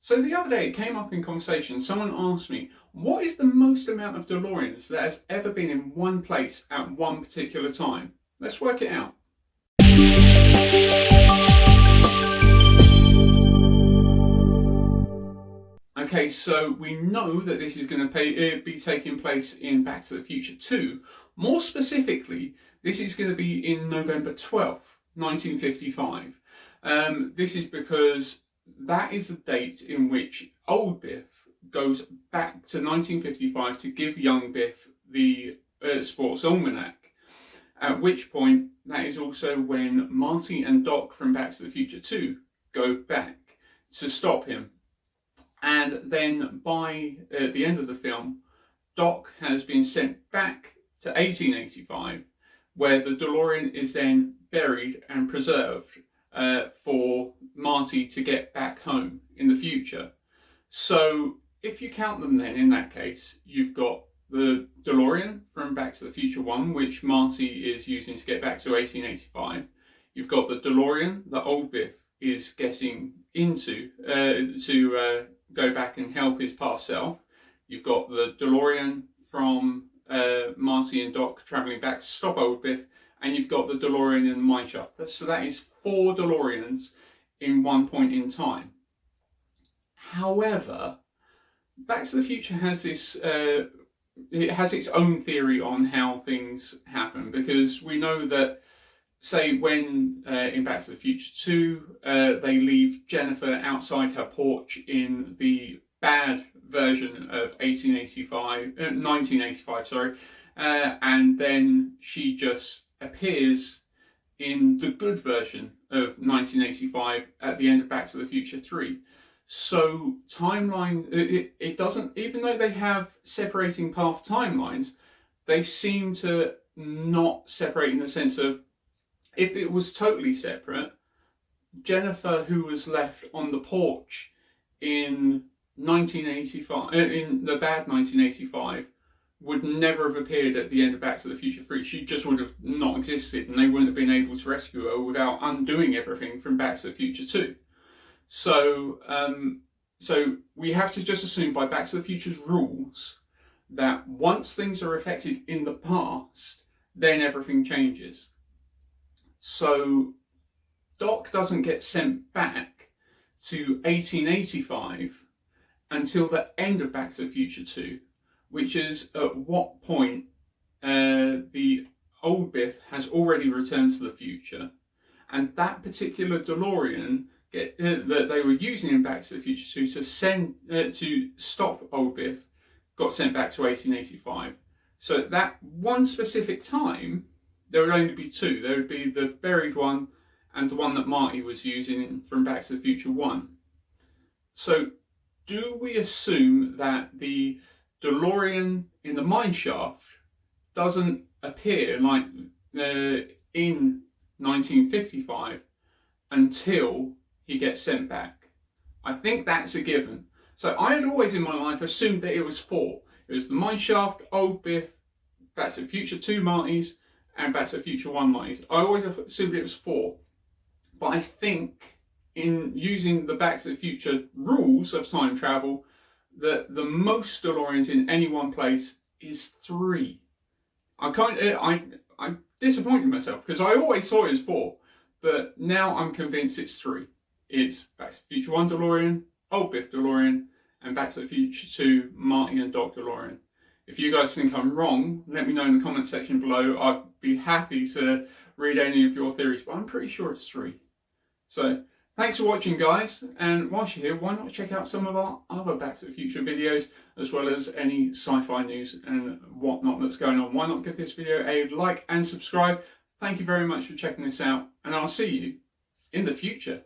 So the other day it came up in conversation, someone asked me, what is the most amount of DeLoreans that has ever been in one place at one particular time? Let's work it out. Okay, so we know that this is going to be taking place in Back to the Future 2. More specifically, this is going to be in November 12th, 1955. This is because that is the date in which old Biff goes back to 1955 to give young Biff the sports almanac. At which point, that is also when Marty and Doc from Back to the Future 2 go back to stop him. And then by the end of the film, Doc has been sent back to 1885, where the DeLorean is then buried and preserved for Marty to get back home in the future. So if you count them then, in that case, you've got the DeLorean from Back to the Future 1, which Marty is using to get back to 1885. You've got the DeLorean that old Biff is getting into to go back and help his past self. You've got the DeLorean from Marty and Doc travelling back to stop old Biff, and you've got the DeLorean in the mine shaft. So that is 4 DeLoreans in one point in time. However, Back to the Future has this it has its own theory on how things happen, because we know that, say, when in Back to the Future 2, they leave Jennifer outside her porch in the bad version of 1985, sorry, and then she just appears in the good version of 1985 at the end of Back to the Future 3. So timeline, it doesn't, even though they have separating path timelines, they seem to not separate in the sense of, if it was totally separate, Jennifer, who was left on the porch in 1985, in the bad 1985, would never have appeared at the end of Back to the Future 3. She just would have not existed, and they wouldn't have been able to rescue her without undoing everything from Back to the Future 2. So, so we have to just assume by Back to the Future's rules that once things are affected in the past, then everything changes. So Doc doesn't get sent back to 1885 until the end of Back to the Future 2, which is at what point the old Biff has already returned to the future, and that particular DeLorean that they were using in Back to the Future 2 to stop old Biff got sent back to 1885. So at that one specific time, there would only be 2. There would be the buried one and the one that Marty was using from Back to the Future 1. So do we assume that the DeLorean in the mine shaft doesn't appear like in 1955 until he gets sent back? I think that's a given. So I had always in my life assumed that it was 4. It was the mine shaft, old Biff, Back to the Future 2 Martys, and Back to the Future 1 Martys. I always assumed it was 4. But I think in using the Back to the Future rules of time travel, that the most DeLoreans in any one place is 3. I'm disappointed in myself, because I always thought it was 4, but now I'm convinced it's 3. It's Back to the Future 1 DeLorean, old Biff DeLorean, and Back to the Future 2 Marty and Doc DeLorean. If you guys think I'm wrong, let me know in the comment section below. I'd be happy to read any of your theories, but I'm pretty sure it's 3. So thanks for watching, guys, and whilst you're here, why not check out some of our other Back to the Future videos, as well as any sci-fi news and whatnot that's going on. Why not give this video a like and subscribe? Thank you very much for checking this out, and I'll see you in the future.